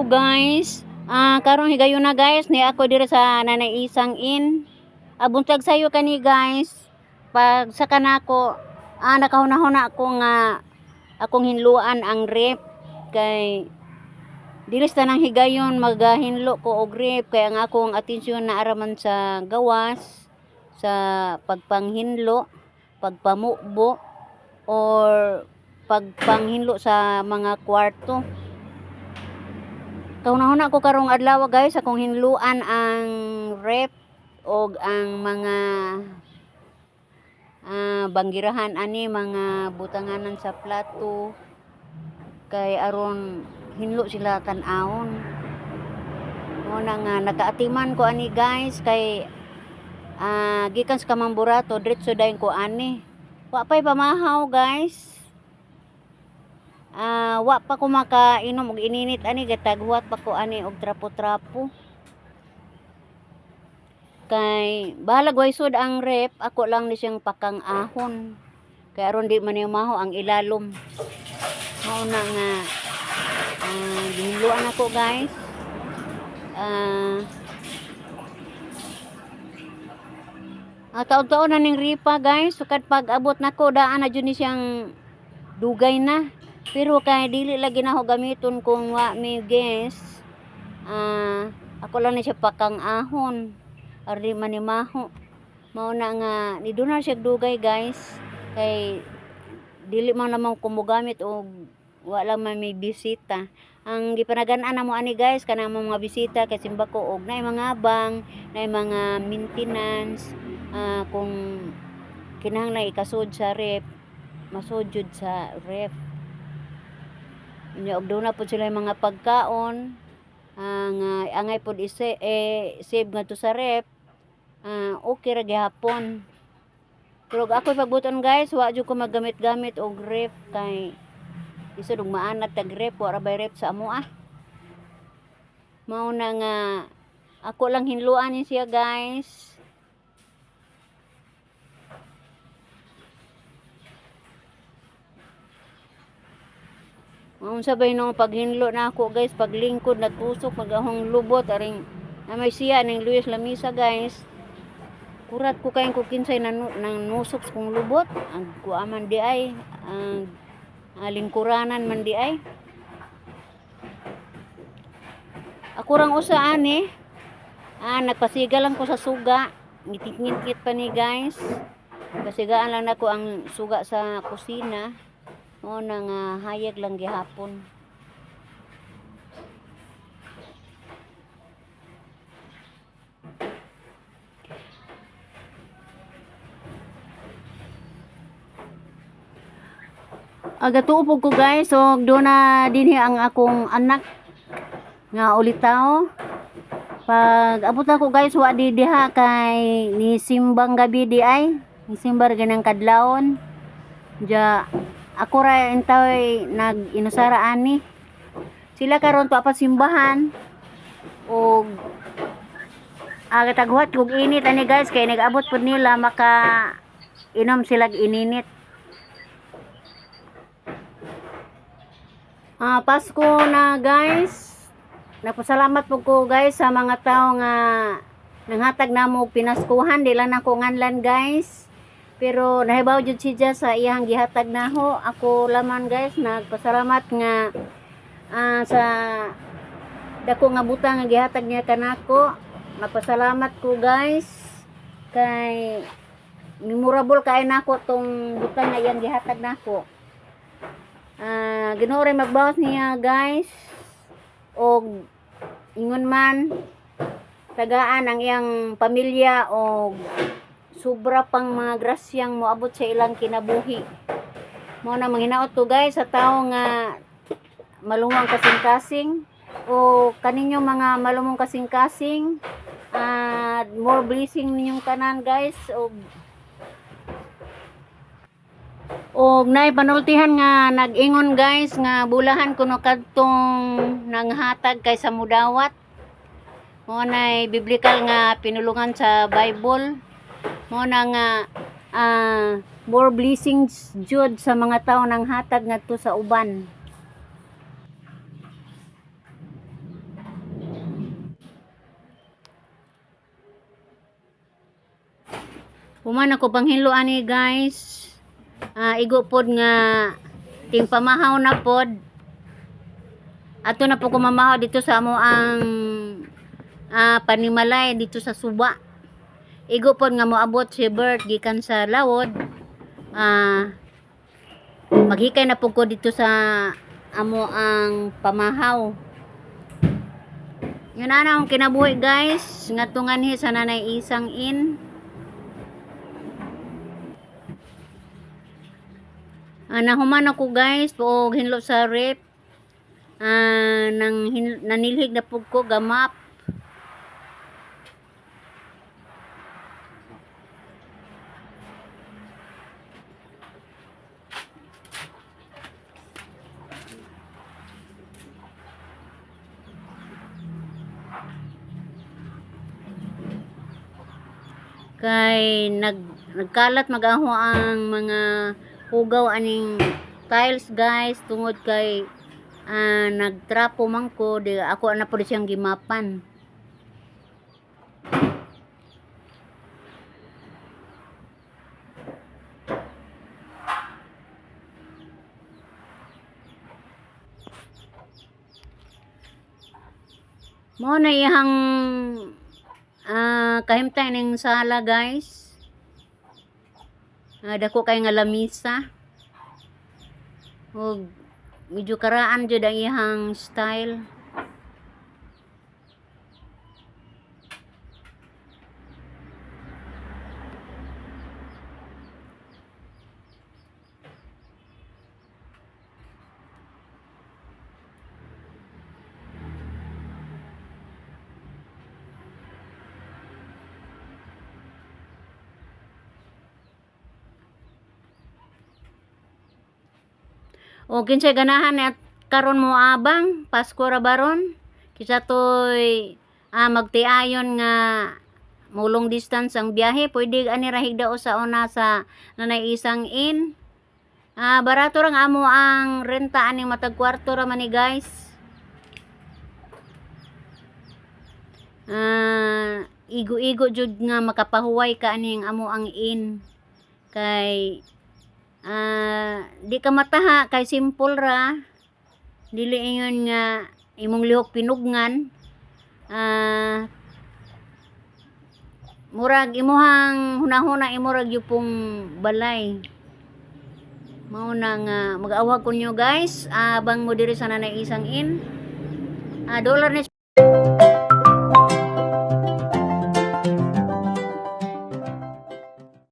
Hello guys. Karong higayon na guys ni ako diri sa Nanay Isang Inn. Buntag sayo kani guys. Pag sa kanako nakahuna-huna ako nga akong hinluan ang rep kay dili sa nang higayon magahinlo ko og rep kay ang akong atensyon na araman sa gawas, sa pagpanghinlo, pagpamukbo or pagpanghinlo sa mga kwarto. Kahuna-huna ko karong adlaw guys akong hinluan ang rep og ang mga banggirahan ani mga butanganan sa plato kay aron hinlo sila tan-awon. Muna nga nakaatiman ko ani guys kay gikan sa Kamamburato diretso dayon ko ani. Wa pay pamahaw guys. Wa pa ko makainom og ininit ani gataghuat pa ko ani og trapo-trapo. Kay bahalag way sud ang rep, ako lang ni siyang pakang ahon. Kay aron di man maho ang ilalom. Mao na nga ginluan ako guys. Taon-taon na ning ripa guys, sukad pag abot nako daan na jud ni siyang dugay na. Pero kay dili lagi na ho gamiton kung wa may guest. Ako lang ni siya pakang ahon. Ari manimaho. Mao na nga ni doon siya dugay guys. Kay dili man lamang kumugamit og wa lang may bisita. Ang gipanagan-an namo ani guys kanang mga bisita kay simba ko og naay mga bang, naay mga maintenance, kung kinahanglan ikasud sa ref, masujud sa ref. Nya og doon na po sila yung mga pagkaon nga angay pod save nga to sa ref. Okay ra gihapon. Pero ako pagbuton guys, wa jud ko magamit-gamit og ref kay isod og maanat tag ref, wa ra bay ref sa amo Mao na nga ako lang hinluan ni siya guys. Ang sabay nung paghinlo na ako guys, paglingkod natusok magahong lubot aring na may siya ning Luis Lamisa guys. Kurat ko kayon ko kinsay nang nusok kong lubot, ang kuaman di ay ang lingkuranan man di ay. Ako rang usa ani nagpasiga lang ko sa suga, ngitik-ngitkit pa ni guys. Pasigaan lang nako ang suga sa kusina. O nang hayag lang gihapon. Agatuupog ko guys, so doon na dinhi ang akong anak nga ulitaw. Pag abot ako guys, wa di diha kay ni simbang gabi di ay, ni simbar ganang kadlawon. Ja ako ra entay nag-inusara ani. Sila karon papasimbahan og agataghuat kog init ani guys kay nag-abot pud nila maka inom sila ininit. Pasko na guys. Napasalamat po ko guys sa mga tao nga nanghatag namo og pinaskuhan, di lang nako nganlan guys. Pero nahibaw jud siya sa iyang gihatag naho. Ako laman guys nagpasalamat nga sa dako nga butang nga gihatag niya kanako. Napasalamat ko guys kay memorable kay nako tong butang nga iyang gihatag nako. Ginoo ray magbawas niya guys og ingon man tagaan ang iyang pamilya og sobra pang mga grasyang moabot sa ilang kinabuhi. Mao na manghinaot to guys sa tao nga malumong kasing-kasing o kaninyo mga malumong kasing-kasing, more blessing ninyong tanan guys og nay panultihan nga nag-ingon guys nga bulahan kuno kadtong nanghatag kay sa mudawat. Mao nay biblikal nga pinulungan sa Bible. Mo na nga more blessings jud sa mga tao nang hatag ngadto sa uban. Human ako panghilo ani guys. Igo pod nga ting pamahaw na pod. Ato na po kumamahaw dito sa amo ang panimalay dito sa Suba. Igo pod nga moabot si Bert gikan sa Lawod. Maghikay na po ko dito sa amo ang pamahaw. Yun na akong kinabuhi guys. Nga tunganhi sa nanay isang in. Nahuman ako guys. O hinlo sa rep. Nanilhig na po ko gamap. Kay nagkalat magaho ang mga hugaw aning tiles guys tungod kay nagtrapo man ko di ako na po siyang gimapan. Mo na ihang kahimtay ning sala guys. Dako kay nga lamisa. Og medyo karaan jud ang ihang style. O kinsay ganahan at karon mo abang Pasko ra baron kisa toy magtiayon nga mulong distance ang biyahe pwede ani ra higdao sa una sa nanay isang in. Barato ra nga amo ang renta ani matag kwarto ra man ni guys. Igo-igo jud nga makapahuway ka aning amo ang in kay di ka mataha kay simple ra dili ingon nga imong lihok pinugngan. Murag imuhang hunahuna imurag yupong balay mao na nga mag-awag kunyo guys abang mo diri sa nanay isang in $1